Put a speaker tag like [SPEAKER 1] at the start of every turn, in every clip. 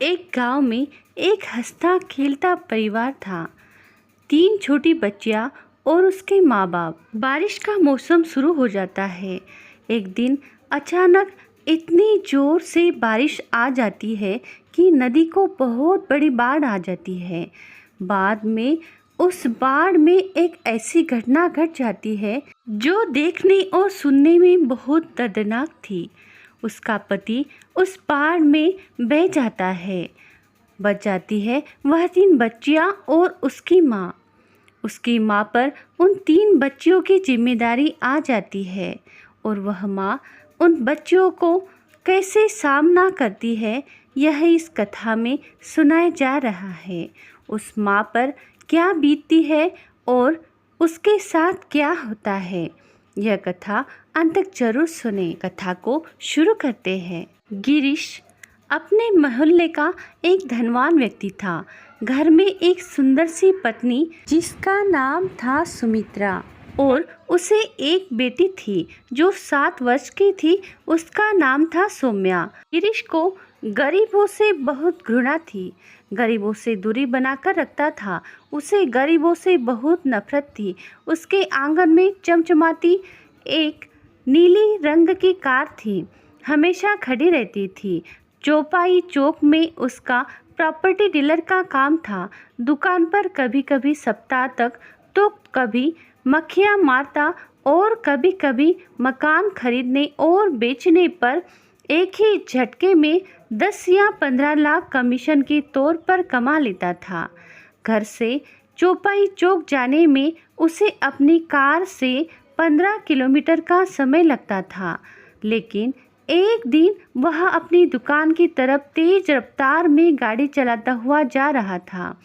[SPEAKER 1] एक गांव में एक हंसता खेलता परिवार था। 3 छोटी बच्चियां और उसके माँ बाप। बारिश का मौसम शुरू हो जाता है। एक दिन अचानक इतनी जोर से बारिश आ जाती है कि नदी को बहुत बड़ी बाढ़ आ जाती है। बाद में उस बाढ़ में एक ऐसी घटना घट जाती है जो देखने और सुनने में बहुत दर्दनाक थी। उसका पति उस बाढ़ में बह जाता है। बच जाती है वह 3 बच्चियां और उसकी माँ। उसकी माँ पर उन 3 बच्चियों की जिम्मेदारी आ जाती है और वह माँ उन बच्चियों को कैसे सामना करती है, यह इस कथा में सुनाया जा रहा है। उस माँ पर क्या बीतती है और उसके साथ क्या होता है, यह कथा अंत तक जरूर सुने। कथा को शुरू करते हैं। गिरीश अपने मोहल्ले का एक धनवान व्यक्ति था। घर में एक सुंदर सी पत्नी जिसका नाम था सुमित्रा और उसे एक बेटी थी जो 7 वर्ष की थी। उसका नाम था सौम्या। गिरीश को गरीबों से बहुत घृणा थी। गरीबों से दूरी बनाकर रखता था। उसे गरीबों से बहुत नफरत थी। उसके आंगन में चमचमाती एक नीली रंग की कार थी, हमेशा खड़ी रहती थी। चौपाई चौक में उसका प्रॉपर्टी डीलर का काम था। दुकान पर कभी कभी सप्ताह तक तो कभी मक्खियाँ मारता और कभी कभी मकान खरीदने और बेचने पर एक ही झटके में 10 या 15 लाख कमीशन के तौर पर कमा लेता था। घर से चौपाई चौक जाने में उसे अपनी कार से 15 किलोमीटर का समय लगता था। लेकिन एक दिन वह अपनी दुकान की तरफ तेज रफ्तार में गाड़ी चलाता हुआ जा रहा था।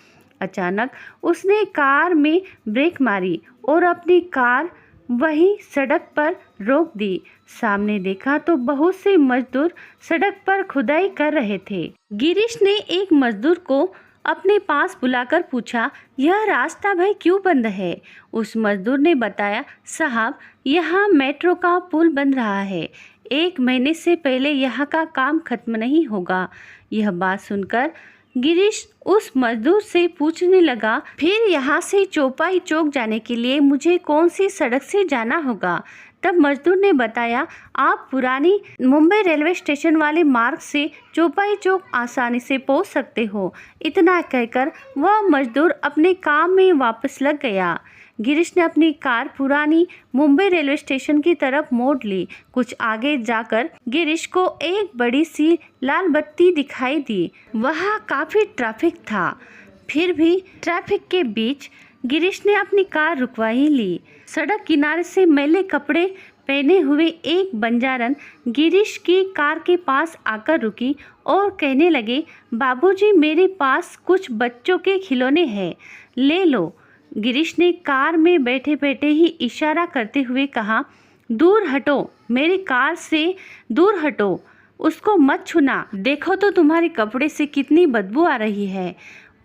[SPEAKER 1] अचानक उसने कार में ब्रेक मारी और अपनी कार वहीं सड़क पर रोक दी। सामने देखा तो बहुत से मजदूर सड़क पर खुदाई कर रहे थे। गिरीश ने एक मजदूर को अपने पास बुलाकर पूछा, यह रास्ता भाई क्यों बंद है? उस मजदूर ने बताया, साहब यहाँ मेट्रो का पुल बन रहा है। 1 महीने से पहले यहाँ का काम खत्म नहीं होगा। यह बात सुनकर गिरीश उस मजदूर से पूछने लगा, फिर यहाँ से चौपाई चौक जाने के लिए मुझे कौन सी सड़क से जाना होगा? तब मजदूर ने बताया, आप पुरानी मुंबई रेलवे स्टेशन वाले मार्ग से चौपाई चौक आसानी से पहुँच सकते हो। इतना कहकर वह मजदूर अपने काम में वापस लग गया। गिरीश ने अपनी कार पुरानी मुंबई रेलवे स्टेशन की तरफ मोड़ ली। कुछ आगे जाकर गिरीश को एक बड़ी सी लाल बत्ती दिखाई दी। वहाँ काफ़ी ट्रैफिक था। फिर भी ट्रैफिक के बीच गिरीश ने अपनी कार रुकवा ही ली। सड़क किनारे से मैले कपड़े पहने हुए एक बंजारन गिरीश की कार के पास आकर रुकी और कहने लगे, बाबूजी मेरे पास कुछ बच्चों के खिलौने हैं, ले लो। गिरीश ने कार में बैठे बैठे ही इशारा करते हुए कहा, दूर हटो, मेरी कार से दूर हटो, उसको मत छूना। देखो तो तुम्हारे कपड़े से कितनी बदबू आ रही है।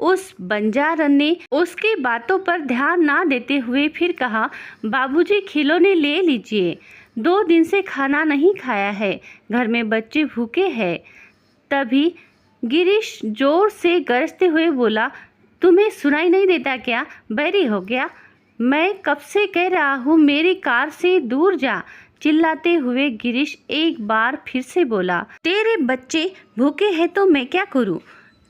[SPEAKER 1] उस बंजारन ने उसकी बातों पर ध्यान ना देते हुए फिर कहा, बाबूजी खिलौने ले लीजिए, 2 दिन से खाना नहीं खाया है, घर में बच्चे भूखे हैं। तभी गिरीश जोर से गरजते हुए बोला, तुम्हें सुनाई नहीं देता क्या? बहरी हो गया? मैं कब से कह रहा हूँ मेरी कार से दूर जा। चिल्लाते हुए गिरीश एक बार फिर से बोला, तेरे बच्चे भूखे हैं तो मैं क्या करूँ?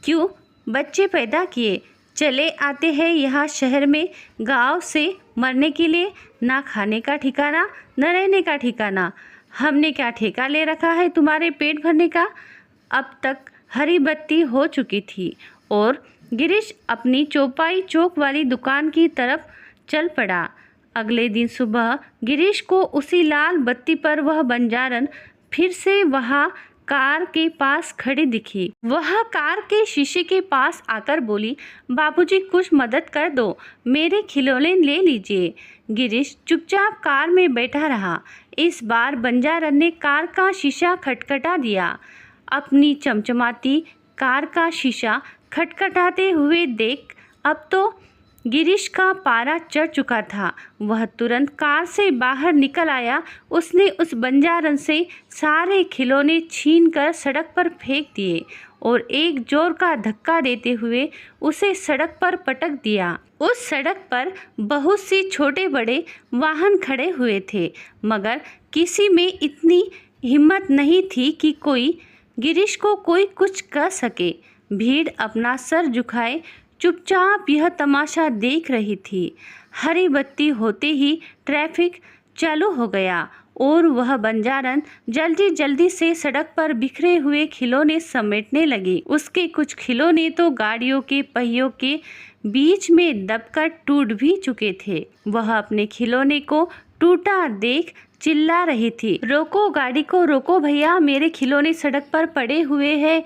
[SPEAKER 1] क्यों बच्चे पैदा किए, चले आते हैं यहाँ शहर में गांव से मरने के लिए। ना खाने का ठिकाना, न रहने का ठिकाना। हमने क्या ठेका ले रखा है तुम्हारे पेट भरने का? अब तक हरी बत्ती हो चुकी थी और गिरीश अपनी चौपाई चौक वाली दुकान की तरफ चल पड़ा। अगले दिन सुबह गिरीश को उसी लाल बत्ती पर वह बंजारन फिर से वहाँ कार के पास खड़ी दिखी। वह कार के शीशे के पास आकर बोली, बाबूजी कुछ मदद कर दो, मेरे खिलौने ले लीजिए। गिरीश चुपचाप कार में बैठा रहा। इस बार बंजारन ने कार का शीशा खटखटा दिया। अपनी चमचमाती कार का शीशा खटखटाते हुए देख अब तो गिरीश का पारा चढ़ चुका था। वह तुरंत कार से बाहर निकल आया। उसने उस बंजारन से सारे खिलौने छीनकर सड़क पर फेंक दिए और एक जोर का धक्का देते हुए उसे सड़क पर पटक दिया। उस सड़क पर बहुत सी छोटे बड़े वाहन खड़े हुए थे, मगर किसी में इतनी हिम्मत नहीं थी कि गिरीश को कोई कुछ कह सके। भीड़ अपना सर झुकाए चुपचाप यह तमाशा देख रही थी। हरी बत्ती होते ही ट्रैफिक चालू हो गया और वह बंजारन जल्दी जल्दी से सड़क पर बिखरे हुए खिलौने समेटने लगी। उसके कुछ खिलौने तो गाड़ियों के पहियों के बीच में दबकर टूट भी चुके थे। वह अपने खिलौने को टूटा देख चिल्ला रही थी, रोको गाड़ी को, रोको भैया, मेरे खिलौने सड़क पर पड़े हुए हैं।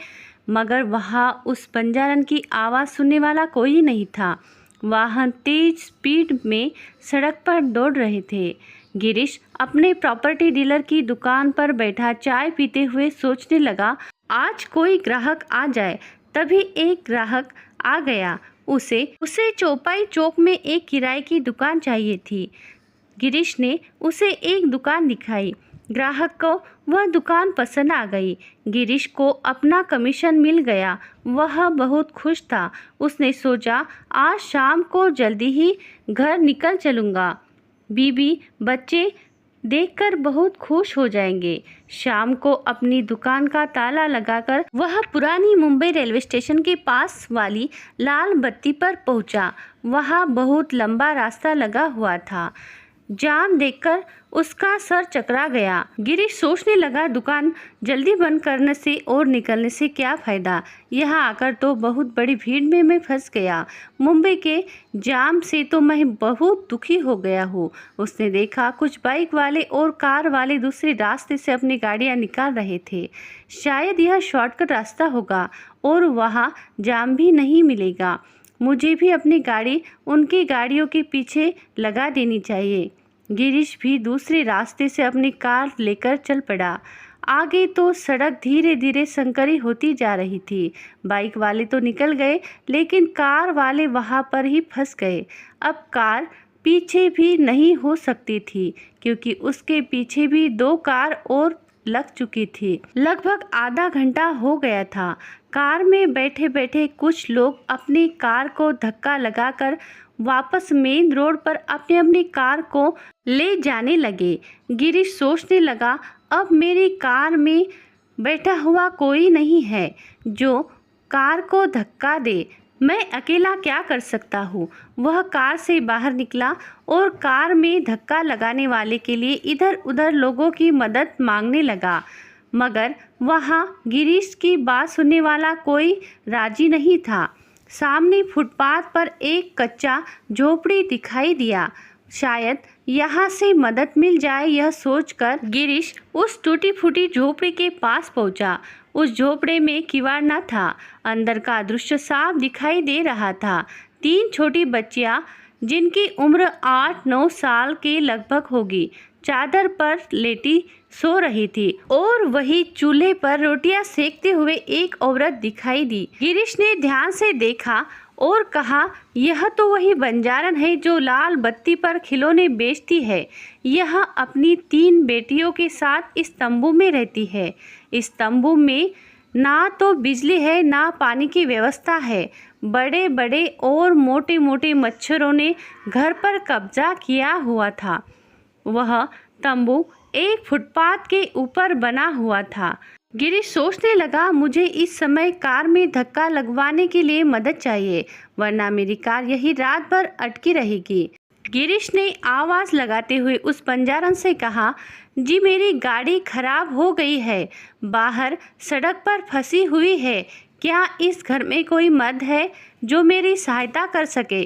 [SPEAKER 1] मगर वहाँ उस बंजारन की आवाज़ सुनने वाला कोई नहीं था। वाहन तेज स्पीड में सड़क पर दौड़ रहे थे। गिरीश अपने प्रॉपर्टी डीलर की दुकान पर बैठा चाय पीते हुए सोचने लगा, आज कोई ग्राहक आ जाए। तभी एक ग्राहक आ गया। उसे चौपाई चौक में एक किराए की दुकान चाहिए थी। गिरीश ने उसे एक दुकान दिखाई। ग्राहक को वह दुकान पसंद आ गई। गिरीश को अपना कमीशन मिल गया। वह बहुत खुश था। उसने सोचा, आज शाम को जल्दी ही घर निकल चलूँगा। बीबी बच्चे देखकर बहुत खुश हो जाएंगे। शाम को अपनी दुकान का ताला लगाकर वह पुरानी मुंबई रेलवे स्टेशन के पास वाली लाल बत्ती पर पहुंचा। वहाँ बहुत लंबा रास्ता लगा हुआ था। जाम देखकर उसका सर चकरा गया। गिरीश सोचने लगा, दुकान जल्दी बंद करने से और निकलने से क्या फ़ायदा। यहाँ आकर तो बहुत बड़ी भीड़ में मैं फंस गया। मुंबई के जाम से तो मैं बहुत दुखी हो गया हूँ। उसने देखा कुछ बाइक वाले और कार वाले दूसरे रास्ते से अपनी गाड़ियाँ निकाल रहे थे। शायद यह शॉर्टकट रास्ता होगा और वहाँ जाम भी नहीं मिलेगा। मुझे भी अपनी गाड़ी उनकी गाड़ियों के पीछे लगा देनी चाहिए। गिरीश भी दूसरे रास्ते से अपनी कार लेकर चल पड़ा। आगे तो सड़क धीरे धीरे संकरी होती जा रही थी। बाइक वाले तो निकल गए, लेकिन कार वाले वहाँ पर ही फंस गए। अब कार पीछे भी नहीं हो सकती थी, क्योंकि उसके पीछे भी 2 कार और लग चुकी थी। लगभग आधा घंटा हो गया था। कार में बैठे बैठे कुछ लोग अपनी कार को धक्का लगाकर वापस मेन रोड पर अपनी अपनी कार को ले जाने लगे। गिरीश सोचने लगा, अब मेरी कार में बैठा हुआ कोई नहीं है जो कार को धक्का दे। मैं अकेला क्या कर सकता हूँ। वह कार से बाहर निकला और कार में धक्का लगाने वाले के लिए इधर उधर लोगों की मदद मांगने लगा, मगर वहाँ गिरीश की बात सुनने वाला कोई राजी नहीं था। सामने फुटपाथ पर एक कच्चा झोपड़ी दिखाई दिया। शायद यहाँ से मदद मिल जाए, यह सोचकर गिरीश उस टूटी फूटी झोपड़ी के पास पहुँचा। उस झोपड़े में किवाड़ न था। अंदर का दृश्य साफ दिखाई दे रहा था। 3 छोटी बच्चियाँ, जिनकी उम्र 8-9 साल के लगभग होगी, चादर पर लेटी सो रही थी और वही चूल्हे पर रोटियां सेकते हुए एक औरत दिखाई दी। गिरीश ने ध्यान से देखा और कहा, यह तो वही बंजारन है जो लाल बत्ती पर खिलौने बेचती है। यह अपनी 3 बेटियों के साथ इस तंबू में रहती है। इस तंबू में ना तो बिजली है, ना पानी की व्यवस्था है। बड़े बड़े और मोटे मोटे मच्छरों ने घर पर कब्जा किया हुआ था। वह तंबू एक फुटपाथ के ऊपर बना हुआ था। गिरीश सोचने लगा, मुझे इस समय कार में धक्का लगवाने के लिए मदद चाहिए, वरना मेरी कार यही रात भर अटकी रहेगी। गिरीश ने आवाज़ लगाते हुए उस बंजारन से कहा, जी मेरी गाड़ी खराब हो गई है, बाहर सड़क पर फंसी हुई है। क्या इस घर में कोई मर्द है जो मेरी सहायता कर सके।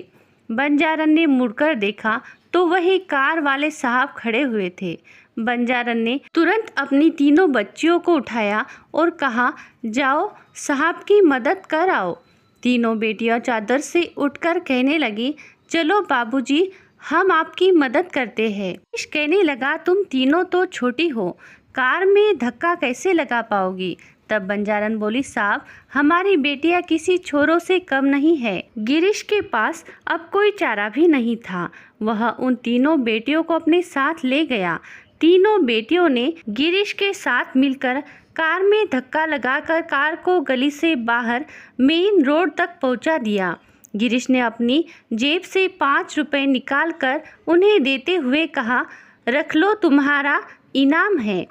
[SPEAKER 1] बंजारन ने मुड़कर देखा तो वही कार वाले साहब खड़े हुए थे। बंजारन ने तुरंत अपनी 3 बच्चियों को उठाया और कहा, जाओ साहब की मदद कर आओ। 3 बेटियां चादर से उठकर कहने लगी, चलो बाबूजी, हम आपकी मदद करते हैं। कहने लगा, तुम तीनों तो छोटी हो, कार में धक्का कैसे लगा पाओगी। तब बंजारन बोली, साहब हमारी बेटियां किसी छोरों से कम नहीं है। गिरीश के पास अब कोई चारा भी नहीं था। वह उन 3 बेटियों को अपने साथ ले गया। तीनों बेटियों ने गिरीश के साथ मिलकर कार में धक्का लगाकर कार को गली से बाहर मेन रोड तक पहुंचा दिया। गिरीश ने अपनी जेब से 5 रुपए निकालकर उन्हें देते हुए कहा, रख लो, तुम्हारा इनाम है।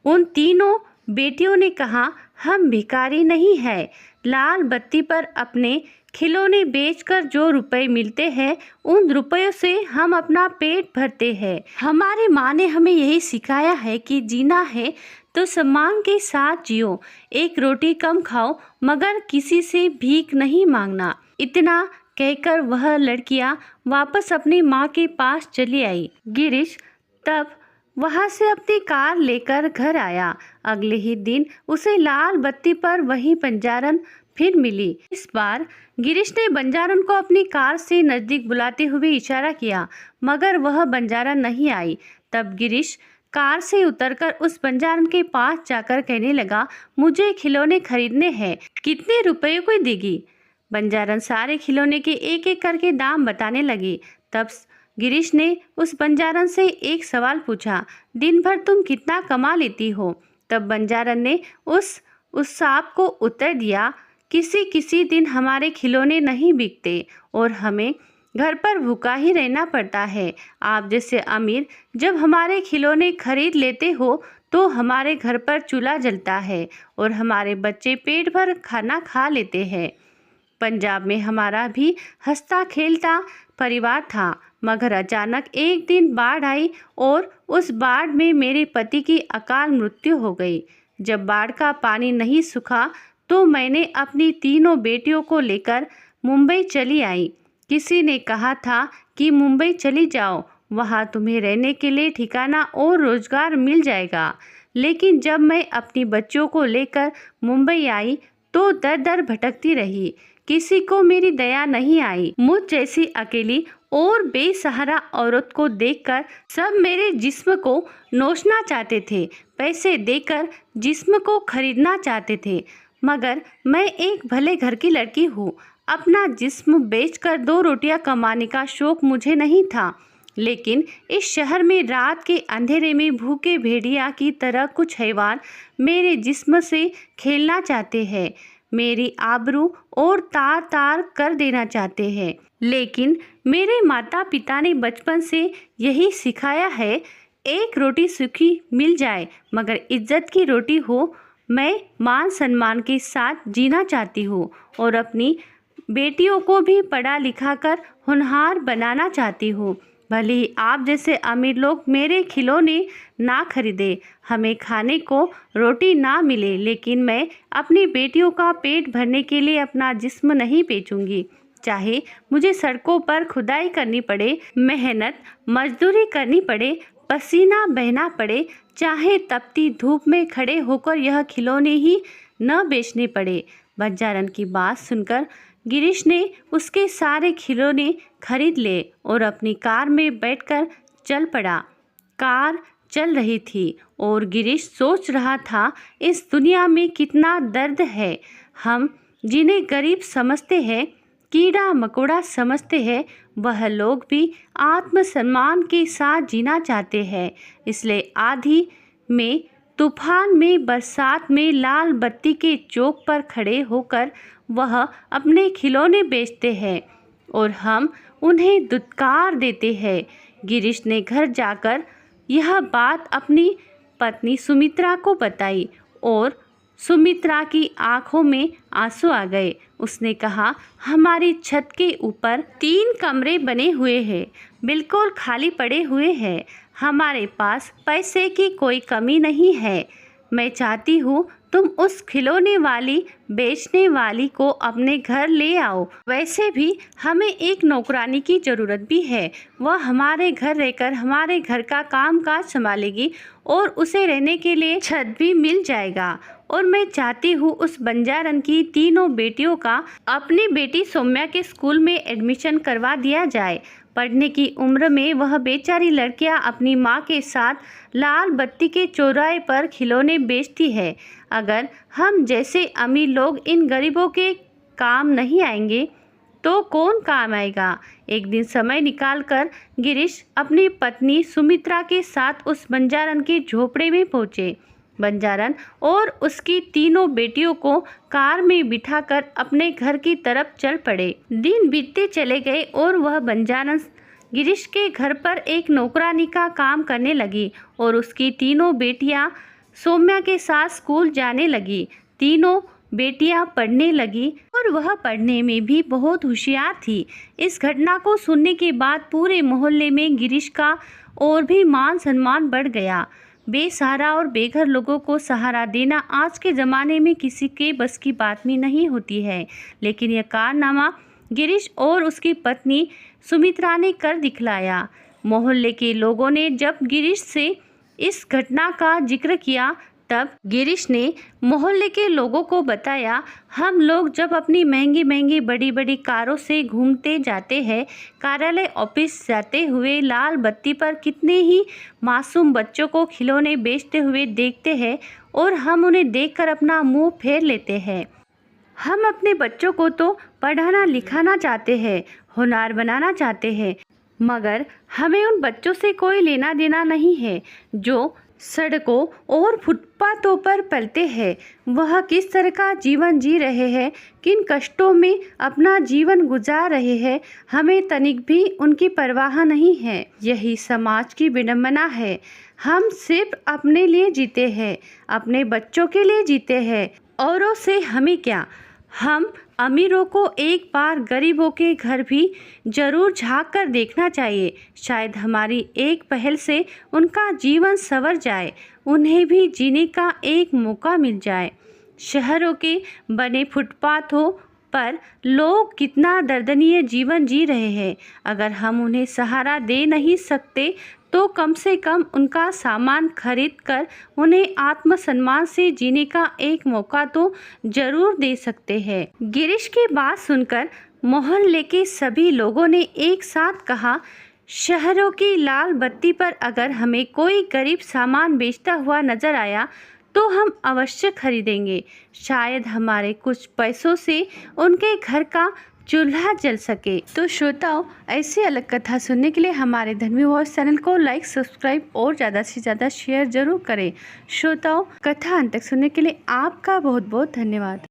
[SPEAKER 1] उन तीनों बेटियों ने कहा, हम भिखारी नहीं हैं। लाल बत्ती पर अपने खिलौने बेचकर जो रुपए मिलते हैं उन रुपयों से हम अपना पेट भरते हैं। हमारी माँ ने हमें यही सिखाया है कि जीना है तो सम्मान के साथ जियो, एक रोटी कम खाओ मगर किसी से भीख नहीं मांगना। इतना कहकर वह लड़कियां वापस अपनी माँ के पास चली आई। गिरीश तब वहां से अपनी कार लेकर घर आया। अगले ही दिन उसे लाल बत्ती पर वही बंजारन फिर मिली। इस बार गिरीश ने बंजारन को अपनी कार से नजदीक बुलाते हुए इशारा किया मगर वह बंजारन नहीं आई। तब गिरीश कार से उतरकर उस बंजारन के पास जाकर कहने लगा, मुझे खिलौने खरीदने हैं, कितने रुपए को देगी? बंजारन सारे खिलौने के एक एक करके दाम बताने लगी। तब गिरीश ने उस बंजारन से एक सवाल पूछा, दिन भर तुम कितना कमा लेती हो? तब बंजारन ने उस सांप को उत्तर दिया, किसी किसी दिन हमारे खिलौने नहीं बिकते और हमें घर पर भूखा ही रहना पड़ता है। आप जैसे अमीर जब हमारे खिलौने खरीद लेते हो तो हमारे घर पर चूल्हा जलता है और हमारे बच्चे पेट भर खाना खा लेते हैं। पंजाब में हमारा भी हंसता खेलता परिवार था मगर अचानक एक दिन बाढ़ आई और उस बाढ़ में मेरे पति की अकाल मृत्यु हो गई। जब बाढ़ का पानी नहीं सूखा तो मैंने अपनी तीनों बेटियों को लेकर मुंबई चली आई। किसी ने कहा था कि मुंबई चली जाओ, वहाँ तुम्हें रहने के लिए ठिकाना और रोजगार मिल जाएगा। लेकिन जब मैं अपनी बच्चों को लेकर मुंबई आई तो दर दर भटकती रही, किसी को मेरी दया नहीं आई। मुझ जैसी अकेली और बेसहारा औरत को देखकर सब मेरे जिस्म को नोचना चाहते थे, पैसे देकर जिस्म को खरीदना चाहते थे। मगर मैं एक भले घर की लड़की हूँ, अपना जिस्म बेचकर 2 रोटियां कमाने का शौक मुझे नहीं था। लेकिन इस शहर में रात के अंधेरे में भूखे भेड़िया की तरह कुछ हैवान मेरे जिस्म से खेलना चाहते हैं, मेरी आबरू और तार तार कर देना चाहते हैं। लेकिन मेरे माता पिता ने बचपन से यही सिखाया है, एक रोटी सूखी मिल जाए मगर इज्जत की रोटी हो। मैं मान सम्मान के साथ जीना चाहती हूँ और अपनी बेटियों को भी पढ़ा लिखा कर होनहार बनाना चाहती हूँ। भले ही आप जैसे अमीर लोग मेरे खिलौने ना खरीदे, हमें खाने को रोटी ना मिले, लेकिन मैं अपनी बेटियों का पेट भरने के लिए अपना जिस्म नहीं बेचूंगी। चाहे मुझे सड़कों पर खुदाई करनी पड़े, मेहनत मजदूरी करनी पड़े, पसीना बहना पड़े, चाहे तपती धूप में खड़े होकर यह खिलौने ही न बेचने पड़े। बंजारन की बात सुनकर गिरीश ने उसके सारे खिलौने खरीद ले और अपनी कार में बैठकर चल पड़ा। कार चल रही थी और गिरीश सोच रहा था, इस दुनिया में कितना दर्द है। हम जिन्हें गरीब समझते हैं, कीड़ा मकोड़ा समझते हैं, वह लोग भी आत्मसम्मान के साथ जीना चाहते हैं। इसलिए आंधी में, तूफान में, बरसात में लाल बत्ती के चौक पर खड़े होकर वह अपने खिलौने बेचते हैं और हम उन्हें दुत्कार देते हैं। गिरीश ने घर जाकर यह बात अपनी पत्नी सुमित्रा को बताई और सुमित्रा की आंखों में आंसू आ गए। उसने कहा, हमारी छत के ऊपर 3 कमरे बने हुए हैं, बिल्कुल खाली पड़े हुए हैं। हमारे पास पैसे की कोई कमी नहीं है। मैं चाहती हूँ तुम उस खिलौने वाली बेचने वाली को अपने घर ले आओ। वैसे भी हमें एक नौकरानी की ज़रूरत भी है, वह हमारे घर रहकर हमारे घर का काम काज संभालेगी और उसे रहने के लिए छत भी मिल जाएगा। और मैं चाहती हूँ उस बंजारन की तीनों बेटियों का अपनी बेटी सौम्या के स्कूल में एडमिशन करवा दिया जाए। पढ़ने की उम्र में वह बेचारी लड़कियां अपनी माँ के साथ लाल बत्ती के चौराहे पर खिलौने बेचती है। अगर हम जैसे अमीर लोग इन गरीबों के काम नहीं आएंगे तो कौन काम आएगा। एक दिन समय निकालकर गिरीश अपनी पत्नी सुमित्रा के साथ उस बंजारन के झोपड़े में पहुंचे। बंजारन और उसकी तीनों बेटियों को कार में बिठाकर अपने घर की तरफ चल पड़े। दिन बीतते चले गए और वह बंजारन गिरीश के घर पर एक नौकरानी का काम करने लगी और उसकी तीनों बेटियां सौम्या के साथ स्कूल जाने लगी। तीनों बेटियां पढ़ने लगी और वह पढ़ने में भी बहुत होशियार थी। इस घटना को सुनने के बाद पूरे मोहल्ले में गिरीश का और भी मान सम्मान बढ़ गया। बेसहारा और बेघर लोगों को सहारा देना आज के ज़माने में किसी के बस की बात में नहीं होती है, लेकिन यह कारनामा गिरीश और उसकी पत्नी सुमित्रा ने कर दिखलाया। मोहल्ले के लोगों ने जब गिरीश से इस घटना का जिक्र किया तब गिरीश ने मोहल्ले के लोगों को बताया, हम लोग जब अपनी महंगी महंगी बड़ी बड़ी कारों से घूमते जाते हैं, कार्यालय ऑफिस जाते हुए लाल बत्ती पर कितने ही मासूम बच्चों को खिलौने बेचते हुए देखते हैं और हम उन्हें देखकर अपना मुंह फेर लेते हैं। हम अपने बच्चों को तो पढ़ाना लिखाना चाहते हैं, होनहार बनाना चाहते हैं, मगर हमें उन बच्चों से कोई लेना देना नहीं है जो सड़कों और फुटपाथों पर पलते हैं। वह किस तरह का जीवन जी रहे हैं, किन कष्टों में अपना जीवन गुजार रहे हैं, हमें तनिक भी उनकी परवाह नहीं है। यही समाज की विडंबना है। हम सिर्फ अपने लिए जीते हैं, अपने बच्चों के लिए जीते हैं, औरों से हमें क्या। हम अमीरों को एक बार गरीबों के घर भी जरूर झांक कर देखना चाहिए। शायद हमारी एक पहल से उनका जीवन संवर जाए, उन्हें भी जीने का एक मौका मिल जाए। शहरों के बने फुटपाथों पर लोग कितना दर्दनीय जीवन जी रहे हैं। अगर हम उन्हें सहारा दे नहीं सकते तो कम से कम उनका सामान खरीद कर उन्हें आत्मसम्मान से जीने का एक मौका तो जरूर दे सकते हैं। गिरीश की बात सुनकर मोहल्ले के सभी लोगों ने एक साथ कहा, शहरों की लाल बत्ती पर अगर हमें कोई गरीब सामान बेचता हुआ नजर आया तो हम अवश्य खरीदेंगे। शायद हमारे कुछ पैसों से उनके घर का चूल्हा जल सके। तो श्रोताओं, ऐसी अलग कथा सुनने के लिए हमारे धर्मी वॉइस चैनल को लाइक, सब्सक्राइब और ज़्यादा से ज़्यादा शेयर जरूर करें। श्रोताओं, कथा अंत तक सुनने के लिए आपका बहुत बहुत धन्यवाद।